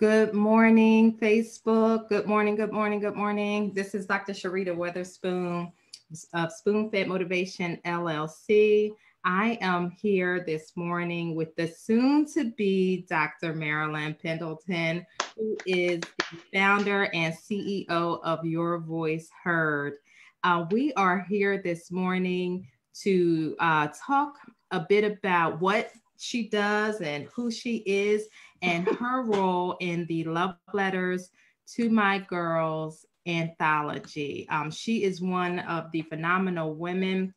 Good morning, Facebook. Good morning, good morning, good morning. This is Dr. Sharita Weatherspoon of Spoon-Fed Motivation, LLC. I am here this morning with the soon-to-be Dr. Marilyn Pendelton, who is the founder and CEO of Your Voice Heard. We are here this morning to talk a bit about what she does and who she is and her role in the Love Letters to My Girls anthology. She is one of the phenomenal women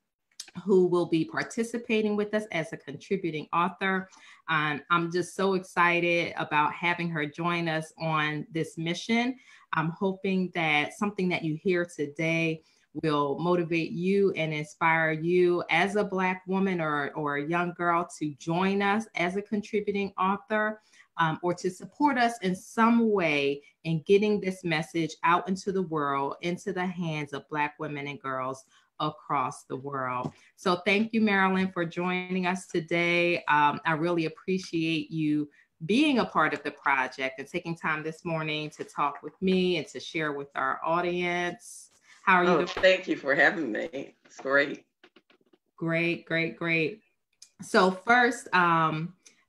who will be participating with us as a contributing author. I'm just so excited about having her join us on this mission. I'm hoping that something that you hear today will motivate you and inspire you as a Black woman or a young girl to join us as a contributing author. Or to support us in some way in getting this message out into the world, into the hands of Black women and girls across the world. So thank you, Marilyn, for joining us today. I really appreciate you being a part of the project and taking time this morning to talk with me and to share with our audience. How are you doing? Thank you for having me. It's great. Great. So first,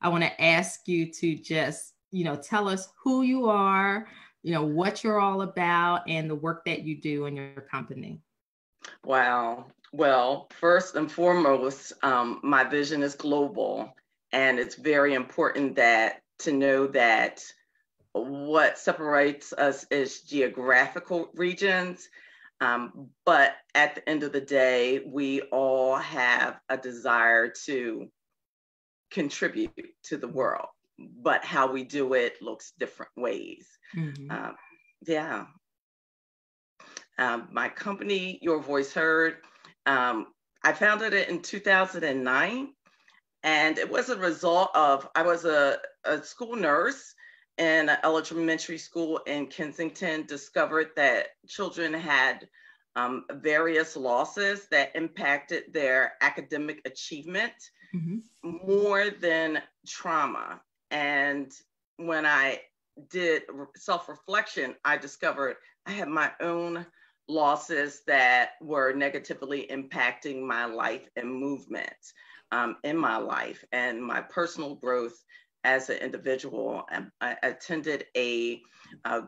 I want to ask you to just, tell us who you are, what you're all about and the work that you do in your company. Wow. Well, first and foremost, my vision is global, and it's very important to know that what separates us is geographical regions. But at the end of the day, we all have a desire to contribute to the world, but how we do it looks different ways. Mm-hmm. My company, Your Voice Heard, I founded it in 2009, and it was a result of, I was a school nurse in an elementary school in Kensington, discovered that children had various losses that impacted their academic achievement. Mm-hmm. More than trauma. And when I did self-reflection, I discovered I had my own losses that were negatively impacting my life and movement in my life and my personal growth as an individual. I attended a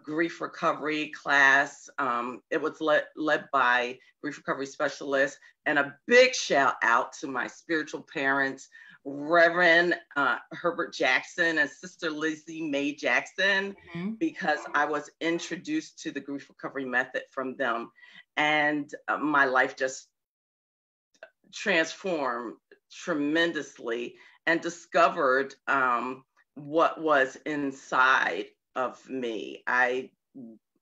grief recovery class. It was led by grief recovery specialists, and a big shout out to my spiritual parents, Reverend Herbert Jackson and Sister Lizzie Mae Jackson, mm-hmm. because I was introduced to the grief recovery method from them, and my life just transformed tremendously, and discovered what was inside of me. I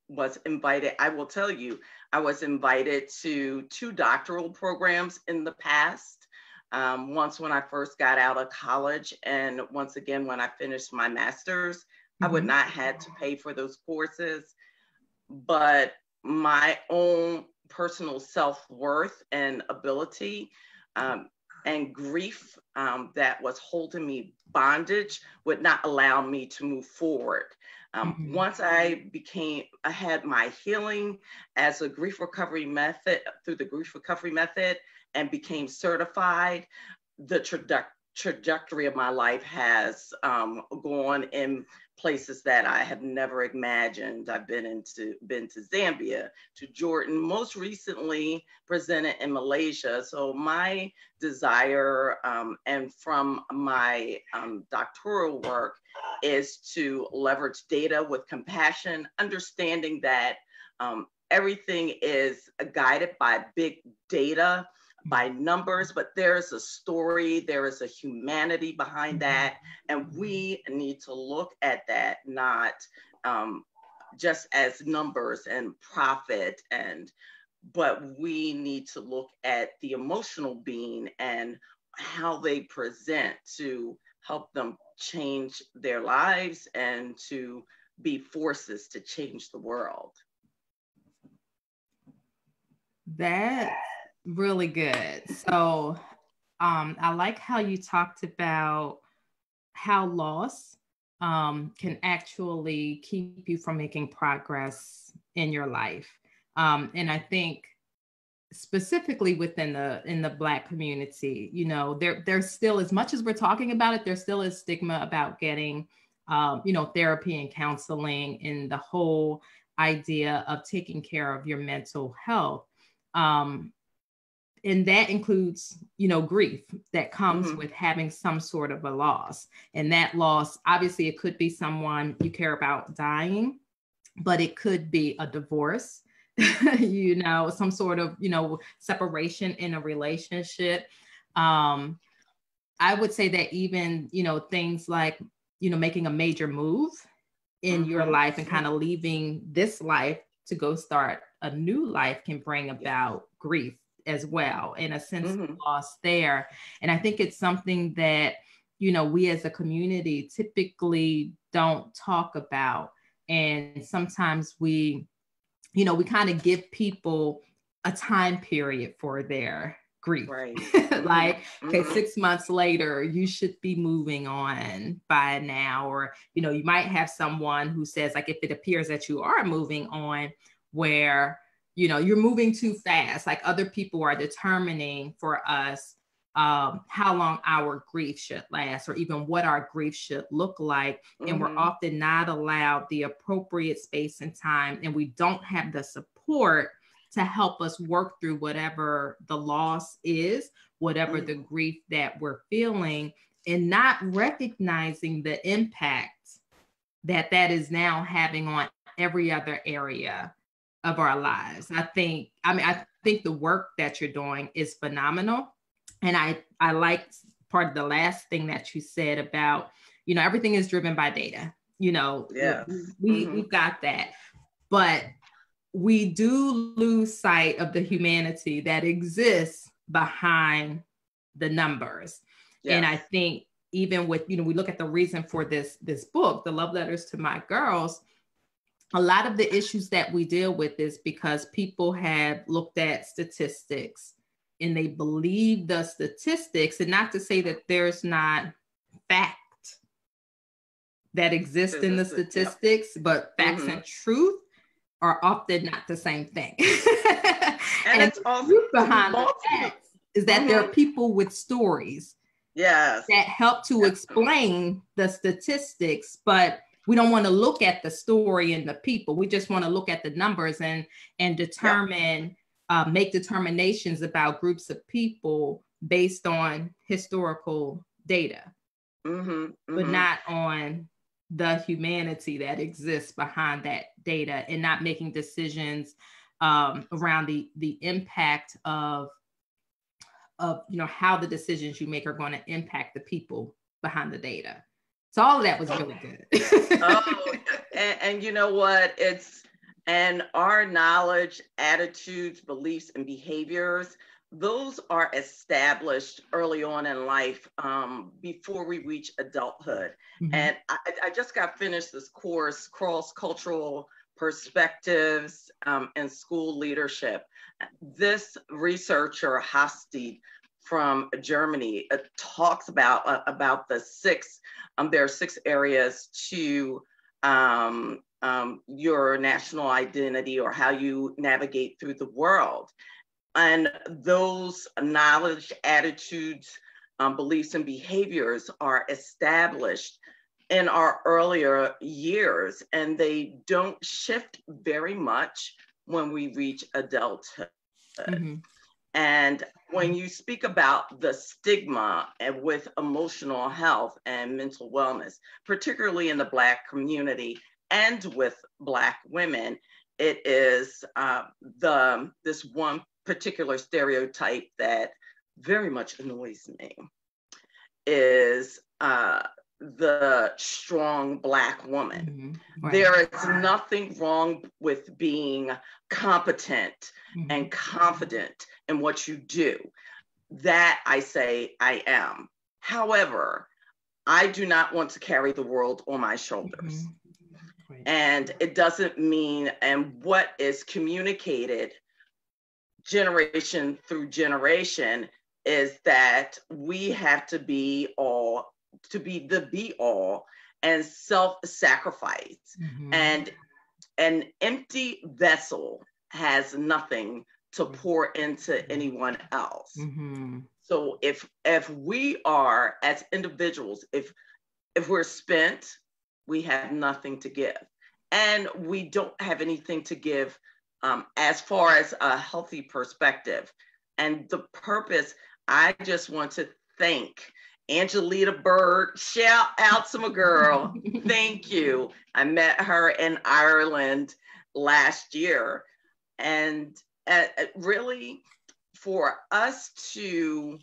was invited, I will tell you, I was invited to 2 doctoral programs in the past. Once when I first got out of college, and once again when I finished my master's. Mm-hmm. I would not have to pay for those courses, but my own personal self-worth and ability and grief that was holding me bondage would not allow me to move forward. Mm-hmm. Once I had my healing as a grief recovery method, through the grief recovery method, and became certified, the trajectory of my life has gone in places that I have never imagined. I've been to Zambia, to Jordan, most recently presented in Malaysia. So my desire and from my doctoral work is to leverage data with compassion, understanding that everything is guided by big data, by numbers, but there's a story, there is a humanity behind that. And we need to look at that, not just as numbers and profit, but we need to look at the emotional being and how they present to help them change their lives and to be forces to change the world. That's really good. So I like how you talked about how loss can actually keep you from making progress in your life. And I think specifically within the Black community, you know, there's still, as much as we're talking about it, there still is stigma about getting, you know, therapy and counseling, and the whole idea of taking care of your mental health. And that includes, you know, grief that comes with having some sort of a loss. And that loss, obviously, it could be someone you care about dying, but it could be a divorce, you know, some sort of, you know, separation in a relationship. I would say that even, you know, things like, you know, making a major move in your life and kind of leaving this life to go start a new life can bring about grief as well, and a sense of loss there. And I think it's something that, you know, we as a community typically don't talk about. And sometimes we, you know, we kind of give people a time period for their grief. Right. Like, okay, 6 months later, you should be moving on by now. Or, you know, you might have someone who says, like, if it appears that you are moving on, where, you know, you're moving too fast, like other people are determining for us how long our grief should last, or even what our grief should look like. And we're often not allowed the appropriate space and time, and we don't have the support to help us work through whatever the loss is, whatever the grief that we're feeling, and not recognizing the impact that that is now having on every other area of our lives. I think the work that you're doing is phenomenal. And I like part of the last thing that you said about, you know, everything is driven by data, you know, we've got that, but we do lose sight of the humanity that exists behind the numbers. Yes. And I think even with, you know, we look at the reason for this book, The Love Letters to My Girls, a lot of the issues that we deal with is because people have looked at statistics and they believe the statistics, and not to say that there's not fact that exists in the statistics, but facts and truth are often not the same thing. And it's also behind the facts is that there are people with stories that help to explain the statistics, but we don't want to look at the story and the people. We just want to look at the numbers and determine, make determinations about groups of people based on historical data, but not on the humanity that exists behind that data, and not making decisions around the impact of, you know, how the decisions you make are going to impact the people behind the data. So all of that was really good. And you know what? And our knowledge, attitudes, beliefs, and behaviors, those are established early on in life, before we reach adulthood. And I just got finished this course, Cross-Cultural Perspectives in School Leadership. This researcher, Hastid, from Germany, talks about the there are 6 areas to your national identity, or how you navigate through the world. And those knowledge, attitudes, beliefs, and behaviors are established in our earlier years, and they don't shift very much when we reach adulthood. And when you speak about the stigma and with emotional health and mental wellness, particularly in the Black community and with Black women, it is this one particular stereotype that very much annoys me, is the strong Black woman. Right. There is nothing wrong with being competent and confident in what you do. That I say I am. However, I do not want to carry the world on my shoulders. Right. And it doesn't mean, and what is communicated generation through generation is that we have to be the be all, and self-sacrifice. And an empty vessel has nothing to pour into anyone else. So if we are, as individuals, if we're spent, we have nothing to give, and we don't have anything to give as far as a healthy perspective. And the purpose, I just want to thank Angelita Bird. Shout out to my girl. Thank you. I met her in Ireland last year, and really, for us to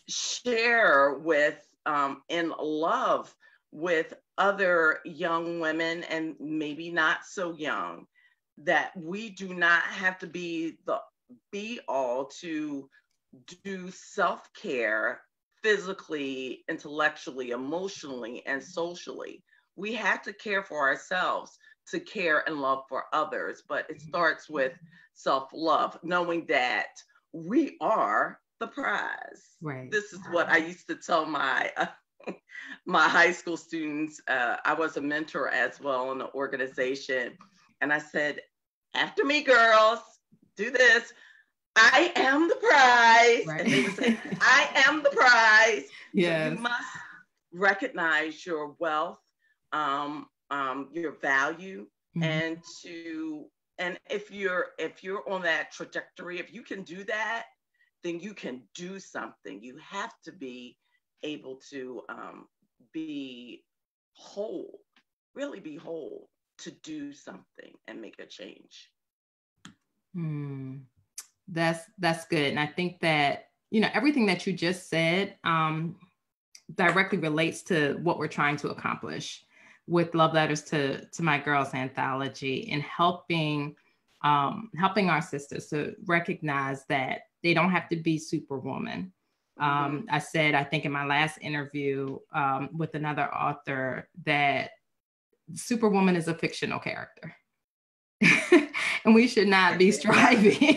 share with in love with other young women, and maybe not so young, that we do not have to be the be all to do self-care physically, intellectually, emotionally, and socially. We have to care for ourselves to care and love for others, but it starts with self-love, knowing that we are the prize. Right. This is what I used to tell my my high school students. I was a mentor as well in the organization, and I said, "After me, girls, do this. I am the prize." Right. And they would say, "I am the prize." Yes. So you must recognize your wealth, your value, and if you're on that trajectory, if you can do that, then you can do something. You have to be able to be whole, really be whole, to do something and make a change. That's good. And I think that, everything that you just said directly relates to what we're trying to accomplish with Love Letters to My Girls anthology, and helping our sisters to recognize that they don't have to be superwoman. I said, I think in my last interview with another author, that Superwoman is a fictional character. And we should not be striving to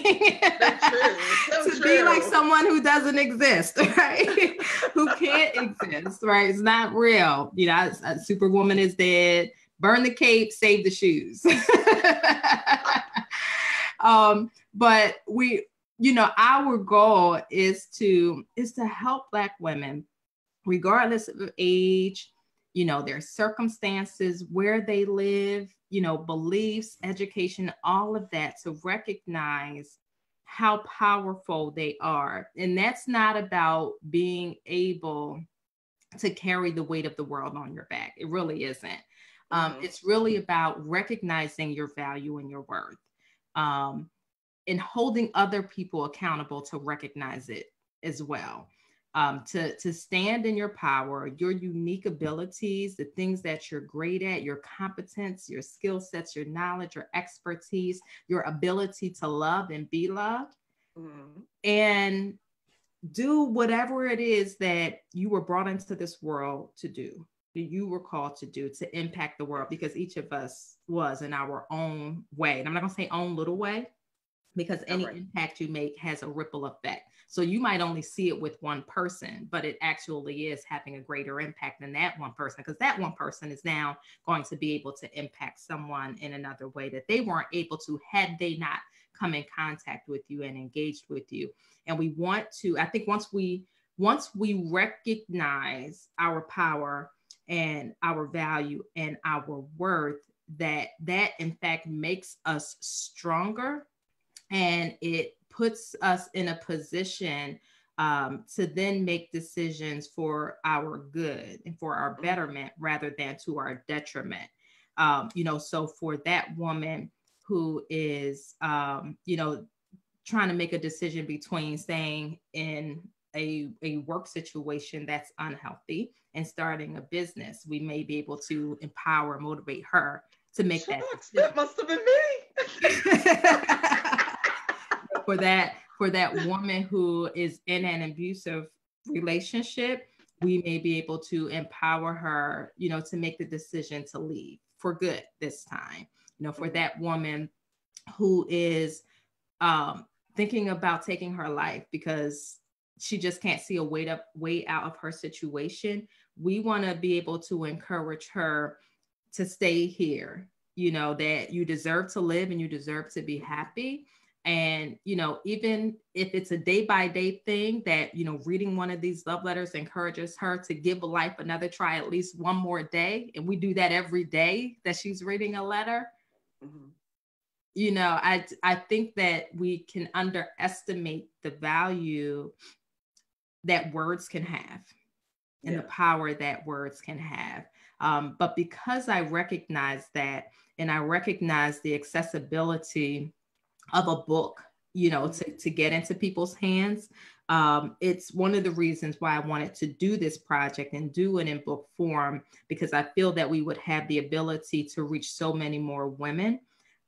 be like someone who doesn't exist, right? Who can't exist, right? It's not real. Superwoman is dead. Burn the cape, save the shoes. But we, our goal is to help Black women, regardless of age, their circumstances, where they live, beliefs, education, all of that, to recognize how powerful they are. And that's not about being able to carry the weight of the world on your back. It really isn't. It's really about recognizing your value and your worth, and holding other people accountable to recognize it as well. To stand in your power, your unique abilities, the things that you're great at, your competence, your skill sets, your knowledge, your expertise, your ability to love and be loved, and do whatever it is that you were brought into this world to do, that you were called to do, to impact the world, because each of us was in our own way. And I'm not going to say own little way, because any impact you make has a ripple effect. So you might only see it with one person, but it actually is having a greater impact than that one person, because that one person is now going to be able to impact someone in another way that they weren't able to had they not come in contact with you and engaged with you. And we want to, I think once we recognize our power and our value and our worth, that in fact makes us stronger. And it puts us in a position to then make decisions for our good and for our betterment, rather than to our detriment. So for that woman who is, trying to make a decision between staying in a work situation that's unhealthy and starting a business, we may be able to empower, motivate her to make that decision. That must have been me. For that woman who is in an abusive relationship, we may be able to empower her, to make the decision to leave for good this time. For that woman who is thinking about taking her life because she just can't see a way out of her situation, we want to be able to encourage her to stay here, that you deserve to live and you deserve to be happy. And, even if it's a day by day thing that, reading one of these love letters encourages her to give life another try at least one more day. And we do that every day that she's reading a letter. Mm-hmm. I think that we can underestimate the value that words can have and the power that words can have. But because I recognize that, and I recognize the accessibility of a book, to get into people's hands, it's one of the reasons why I wanted to do this project and do it in book form, because I feel that we would have the ability to reach so many more women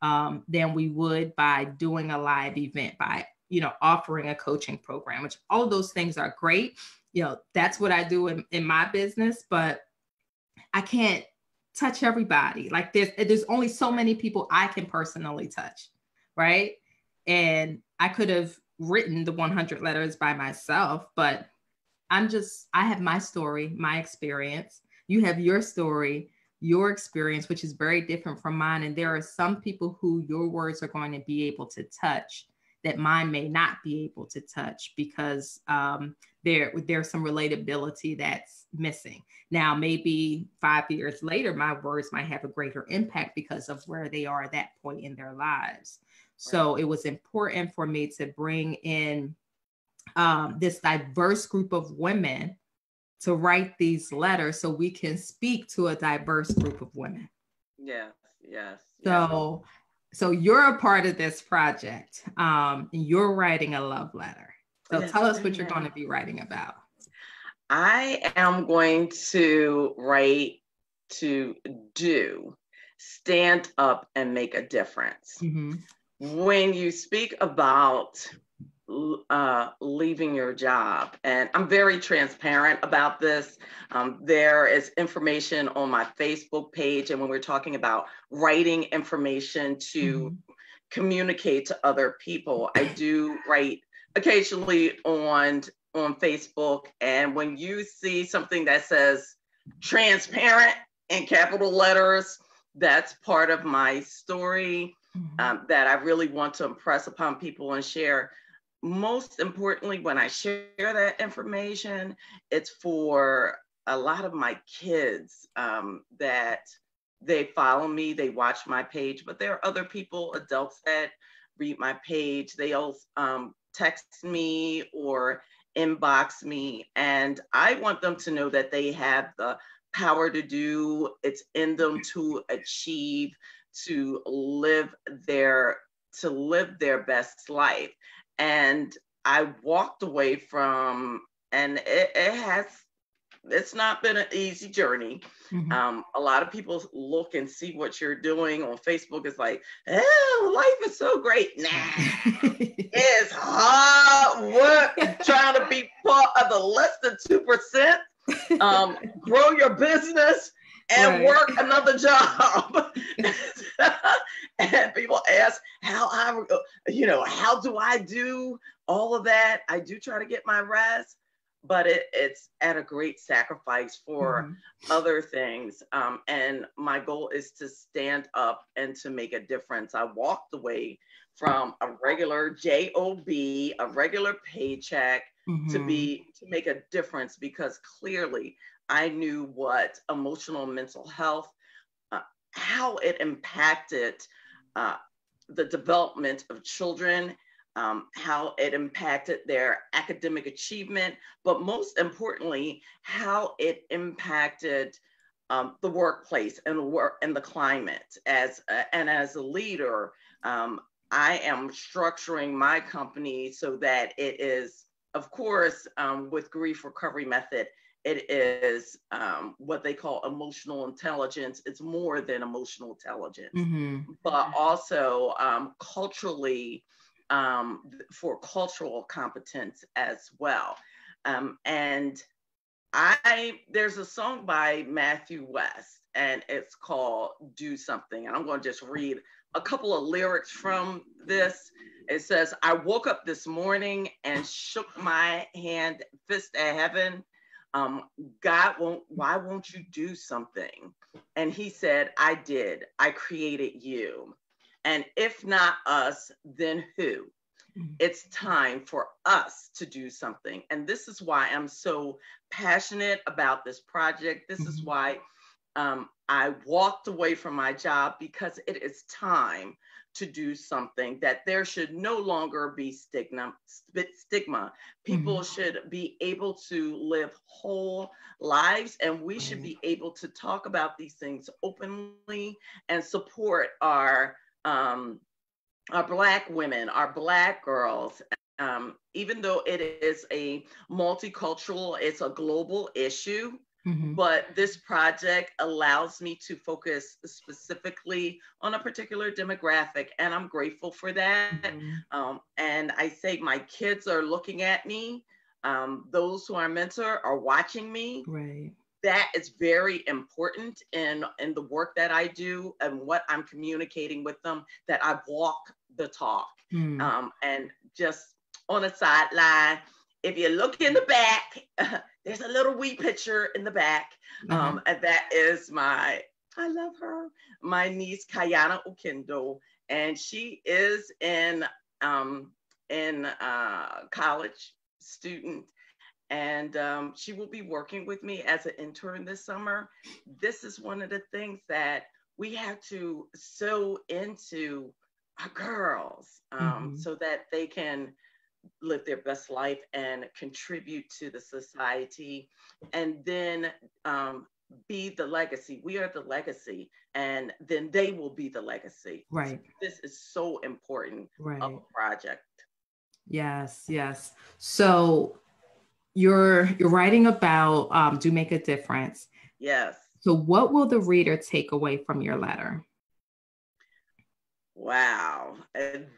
than we would by doing a live event, by offering a coaching program, which all of those things are great. That's what I do in my business, but I can't touch everybody. Like there's only so many people I can personally touch, right? And I could have written the 100 letters by myself, but I have my story, my experience. You have your story, your experience, which is very different from mine. And there are some people who your words are going to be able to touch that mine may not be able to touch, because there's some relatability that's missing. Now, maybe 5 years later, my words might have a greater impact because of where they are at that point in their lives. So it was important for me to bring in this diverse group of women to write these letters so we can speak to a diverse group of women. Yes, yes. So you're a part of this project. And you're writing a love letter. So tell us what you're going to be writing about. I am going to write to stand up and make a difference. Mm-hmm. When you speak about leaving your job, and I'm very transparent about this. There is information on my Facebook page, and when we're talking about writing information to communicate to other people, I do write occasionally on Facebook. And when you see something that says transparent in capital letters, that's part of my story that I really want to impress upon people and share. Most importantly, when I share that information, it's for a lot of my kids that they follow me, they watch my page, but there are other people, adults that read my page. They'll text me or inbox me, and I want them to know that they have the power to do, it's in them to achieve, to live their best life. And I walked away from, and it's not been an easy journey. Mm-hmm. A lot of people look and see what you're doing on Facebook. It's like, oh, life is so great. Nah, it's hard work trying to be part of the less than 2%. Grow your business and work another job. And people ask how do I do all of that? I do try to get my rest, but it's at a great sacrifice for other things. And my goal is to stand up and to make a difference. I walked away from a regular job, a regular paycheck, to make a difference, because clearly I knew what emotional and mental health, how it impacted the development of children, how it impacted their academic achievement, but most importantly, how it impacted the workplace and the climate. As a leader, I am structuring my company so that it is, of course, with Grief Recovery Method, it is what they call emotional intelligence. It's more than emotional intelligence, but also culturally, for cultural competence as well. And there's a song by Matthew West, and it's called Do Something. And I'm going to just read a couple of lyrics from this. It says, I woke up this morning and shook my fist at heaven. God, why won't you do something? And he said, I did. I created you. And if not us, then who? It's time for us to do something. And this is why I'm so passionate about this project. This is why I walked away from my job, because it is time to do something, that there should no longer be stigma. People should be able to live whole lives, and we should be able to talk about these things openly and support our Black women, our Black girls. Even though it is a multicultural, it's a global issue. But this project allows me to focus specifically on a particular demographic, and I'm grateful for that. And I say my kids are looking at me. Those who I mentor are watching me. Right. That is very important in the work that I do and what I'm communicating with them, that I walk the talk. And just on a sideline, if you look in the back, there's a little wee picture in the back. And that is I love her, my niece, Kayana Okendo. And she is in college student. And she will be working with me as an intern this summer. This is one of the things that we have to sow into our girls, so that they can live their best life and contribute to the society, and then be the legacy. We are the legacy, and then they will be the legacy. Right. So this is so important of a project. Yes, yes. So you're writing about Do Make a Difference. Yes. So what will the reader take away from your letter? Wow.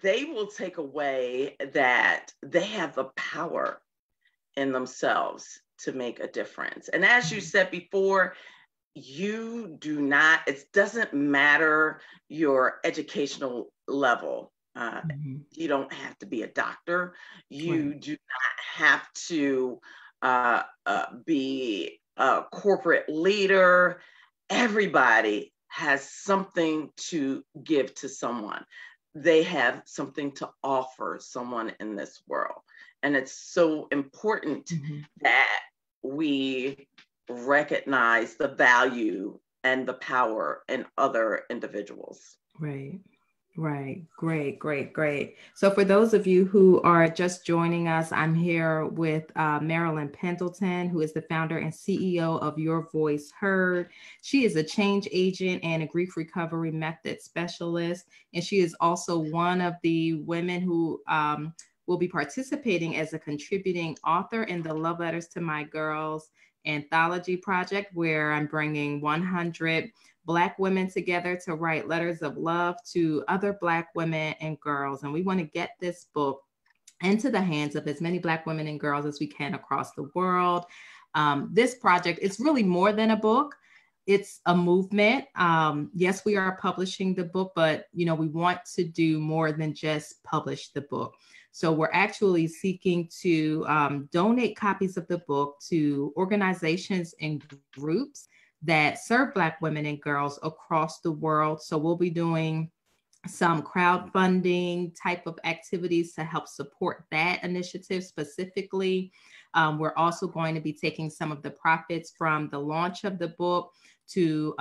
They will take away that they have the power in themselves to make a difference. And as you said before, it doesn't matter your educational level. You don't have to be a doctor. You do not have to be a corporate leader. Everybody has something to give to someone. They have something to offer someone in this world. And it's so important that we recognize the value and the power in other individuals. Right. Right. Great, great, great. So for those of you who are just joining us, I'm here with Marilyn Pendelton, who is the founder and CEO of Your Voice Heard. She is a change agent and a grief recovery method specialist. And she is also one of the women who will be participating as a contributing author in the Love Letters to My Girls anthology project, where I'm bringing 100 Black women together to write letters of love to other Black women and girls. And we want to get this book into the hands of as many Black women and girls as we can across the world. This project is really more than a book. It's a movement. Yes, we are publishing the book, but we want to do more than just publish the book. So we're actually seeking to donate copies of the book to organizations and groups that serve Black women and girls across the world. So we'll be doing some crowdfunding type of activities to help support that initiative specifically. We're also going to be taking some of the profits from the launch of the book to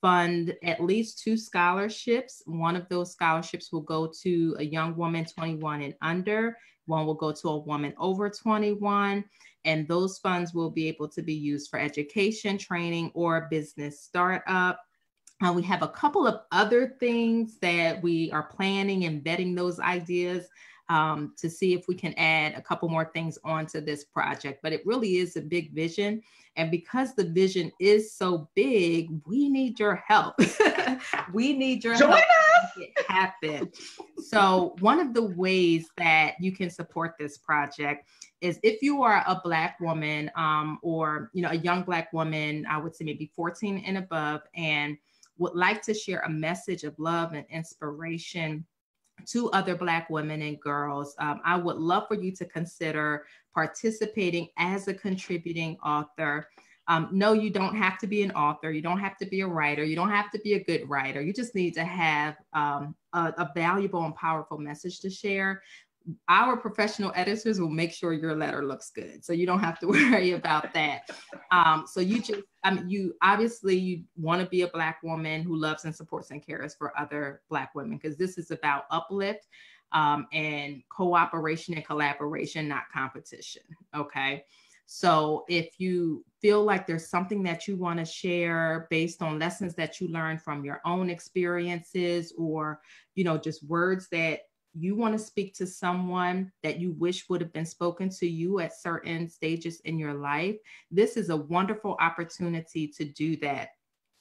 fund at least 2 scholarships. One of those scholarships will go to a young woman 21 and under. One will go to a woman over 21. And those funds will be able to be used for education, training, or business startup. We have a couple of other things that we are planning and vetting those ideas to see if we can add a couple more things onto this project. But it really is a big vision. And because the vision is so big, we need your help. We need your help to make it happen. So one of the ways that you can support this project is if you are a Black woman or a young Black woman, I would say maybe 14 and above, and would like to share a message of love and inspiration to other Black women and girls, I would love for you to consider participating as a contributing author. No, you don't have to be an author. You don't have to be a writer. You don't have to be a good writer. You just need to have a valuable and powerful message to share. Our professional editors will make sure your letter looks good, so you don't have to worry about that. So you just, you obviously you want to be a Black woman who loves and supports and cares for other Black women, because this is about uplift and cooperation and collaboration, not competition. Okay. So if you feel like there's something that you want to share based on lessons that you learned from your own experiences, or, just words that you want to speak to someone that you wish would have been spoken to you at certain stages in your life, this is a wonderful opportunity to do that.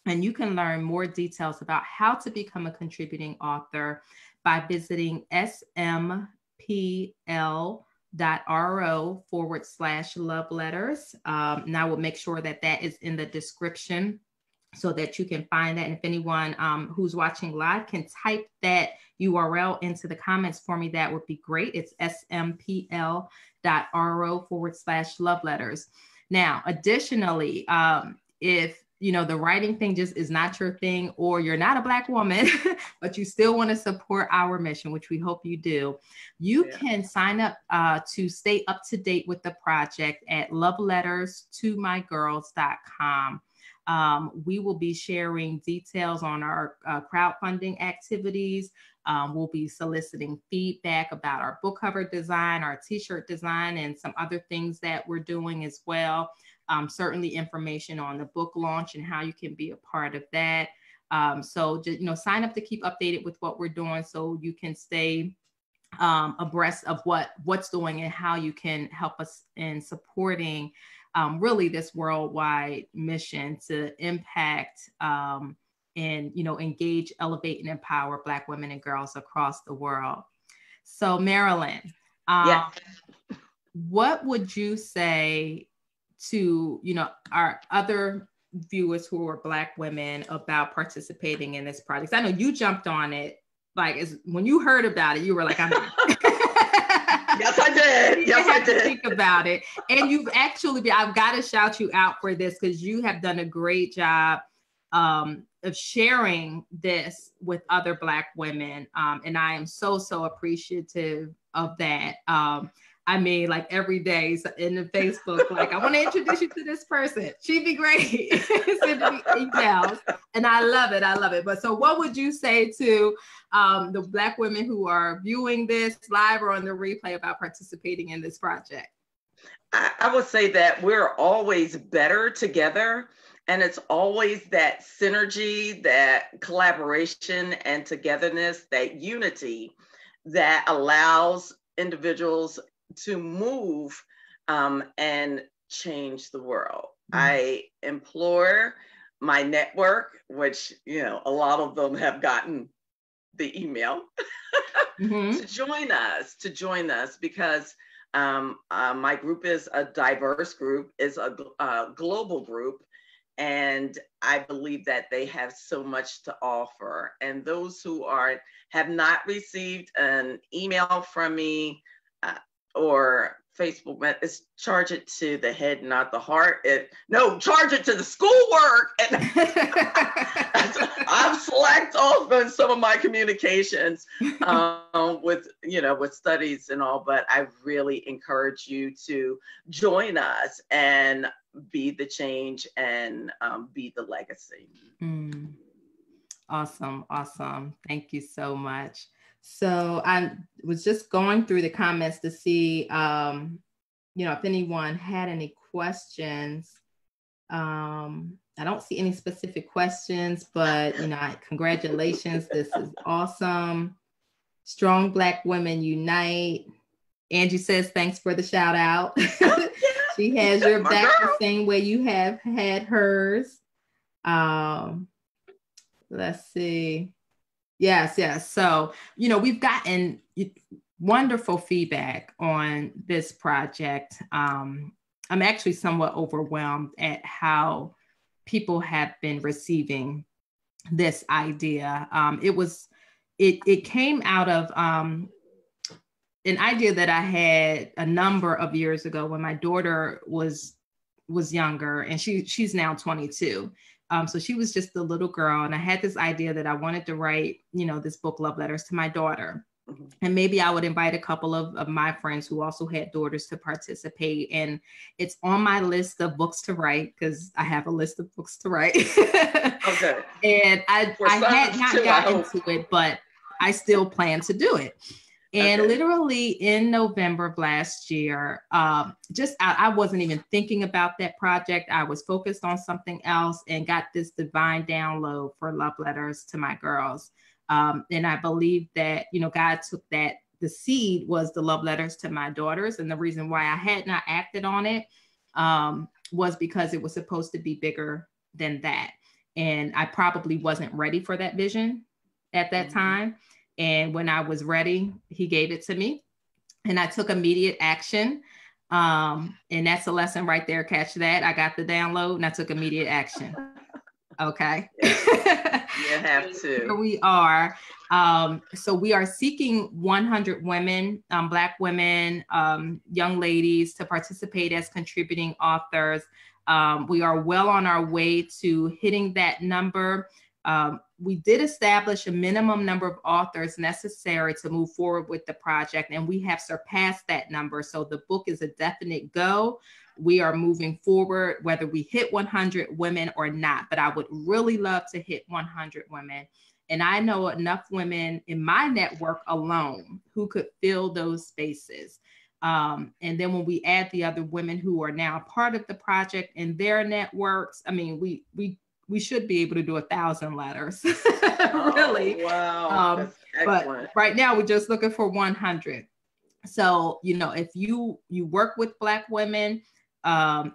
And you can learn more details about how to become a contributing author by visiting smpl.ro/love letters. And I will make sure that that is in the description so that you can find that. And if anyone who's watching live can type that URL into the comments for me, that would be great. It's smpl.ro/love letters. Now, additionally, if the writing thing just is not your thing, or you're not a Black woman, but you still want to support our mission, which we hope you do, you can sign up to stay up to date with the project at loveletterstomygirls.com. We will be sharing details on our crowdfunding activities. We'll be soliciting feedback about our book cover design, our t-shirt design, and some other things that we're doing as well. Certainly information on the book launch and how you can be a part of that. So just, sign up to keep updated with what we're doing so you can stay abreast of what's doing and how you can help us in supporting really this worldwide mission to impact and engage, elevate, and empower Black women and girls across the world. So Marilyn, yes. What would you say to our other viewers who are Black women about participating in this project? I know you jumped on it, when you heard about it, you were like, I'm Yes, I did. Yes, I did. Think about it. And you've actually I've got to shout you out for this, because you have done a great job of sharing this with other Black women. And I am so appreciative of that. Every day in the Facebook, I want to introduce you to this person. She'd be great. Send me emails. And I love it. But so what would you say to the Black women who are viewing this live or on the replay about participating in this project? I would say that we're always better together. And it's always that synergy, that collaboration and togetherness, that unity that allows individuals to move and change the world. Mm-hmm. I implore my network, which, a lot of them have gotten the email, mm-hmm. to join us because my group is a diverse group, is a global group. And I believe that they have so much to offer. And those who have not received an email from me or Facebook, charge it to the head, not the heart. Charge it to the schoolwork. And I've slacked off on some of my communications with studies and all, but I really encourage you to join us and be the change and be the legacy. Awesome. Thank you so much. So I was just going through the comments to see, if anyone had any questions. I don't see any specific questions, but, congratulations. This is awesome. Strong Black Women Unite. Angie says, thanks for the shout out. She has your back the same way you have had hers. Let's see. Yes. So, we've gotten wonderful feedback on this project. I'm actually somewhat overwhelmed at how people have been receiving this idea. It came out of an idea that I had a number of years ago when my daughter was younger, and she's now 22. So she was just a little girl, and I had this idea that I wanted to write, this book, Love Letters to My Daughter. And maybe I would invite a couple of my friends who also had daughters to participate. And it's on my list of books to write, because I have a list of books to write. Okay. And I had not gotten to it, but I still plan to do it. And literally in November of last year, I wasn't even thinking about that project. I was focused on something else and got this divine download for Love Letters to My Girls. And I believe that, God took that. The seed was the Love Letters to My Daughters. And the reason why I had not acted on it was because it was supposed to be bigger than that. And I probably wasn't ready for that vision at that time. And when I was ready, he gave it to me, and I took immediate action. And that's a lesson right there. Catch that. I got the download and I took immediate action. Okay. Yeah. You have to. Here we are. So we are seeking 100 women, Black women, young ladies to participate as contributing authors. We are well on our way to hitting that number. We did establish a minimum number of authors necessary to move forward with the project, and we have surpassed that number. So the book is a definite go. We are moving forward, whether we hit 100 women or not, but I would really love to hit 100 women. And I know enough women in my network alone who could fill those spaces. And then when we add the other women who are now part of the project and their networks, I mean, we should be able to do 1,000 letters. Really. Wow. That's excellent. But right now we're just looking for 100. So, if you work with Black women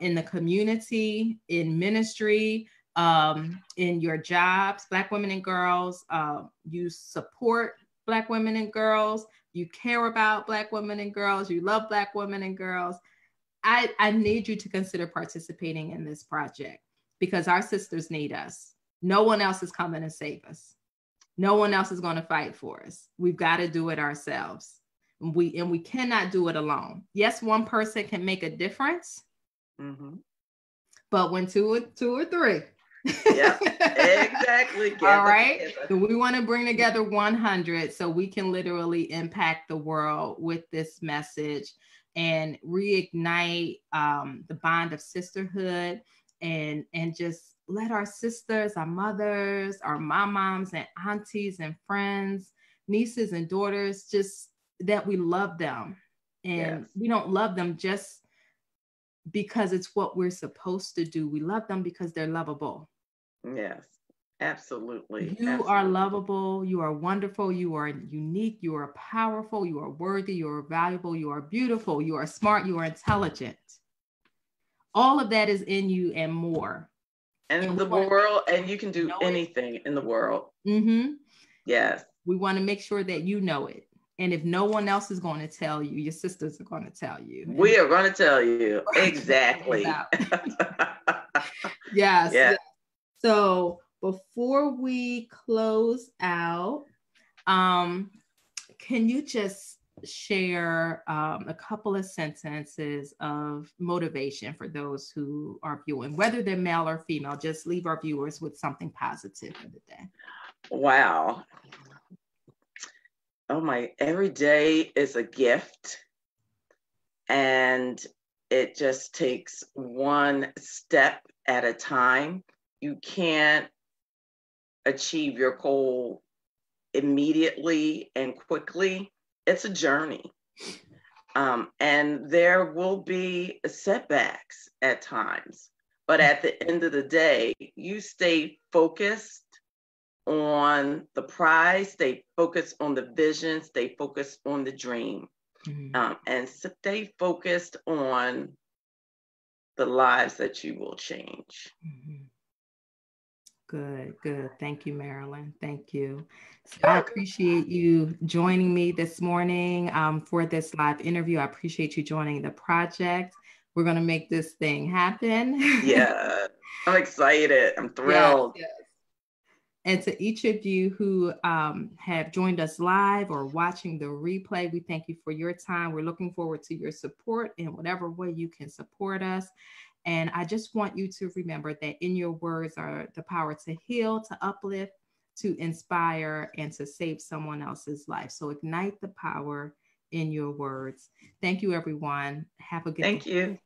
in the community, in ministry, in your jobs, Black women and girls, you support Black women and girls, you care about Black women and girls, you love Black women and girls, I need you to consider participating in this project, because our sisters need us. No one else is coming to save us. No one else is going to fight for us. We've got to do it ourselves. And we cannot do it alone. Yes, one person can make a difference. But when two or three. Yeah, exactly. All right. So we want to bring together 100 so we can literally impact the world with this message and reignite the bond of sisterhood. And just let our sisters, our mothers, our moms and aunties and friends, nieces and daughters, just that we love them. And we don't love them just because it's what we're supposed to do. We love them because they're lovable. Yes, absolutely. You are lovable. You are wonderful. You are unique. You are powerful. You are worthy. You are valuable. You are beautiful. You are smart. You are intelligent. All of that is in you and more. And the world, and you can do anything in the world. Yes. We want to make sure that you know it. And if no one else is going to tell you, your sisters are going to tell you. We are going to tell you. Exactly. Yes. So before we close out, can you just share a couple of sentences of motivation for those who are viewing, whether they're male or female? Just leave our viewers with something positive for the day. Wow. Oh my, every day is a gift, and it just takes one step at a time. You can't achieve your goal immediately and quickly. It's a journey. And there will be setbacks at times, but at the end of the day, you stay focused on the prize, stay focused on the vision, stay focused on the dream, and stay focused on the lives that you will change. Good. Thank you, Marilyn. Thank you. So I appreciate you joining me this morning for this live interview. I appreciate you joining the project. We're going to make this thing happen. Yeah, I'm excited. I'm thrilled. Yes. And to each of you who have joined us live or watching the replay, we thank you for your time. We're looking forward to your support in whatever way you can support us. And I just want you to remember that in your words are the power to heal, to uplift, to inspire, and to save someone else's life. So ignite the power in your words. Thank you, everyone. Have a good Thank day. you.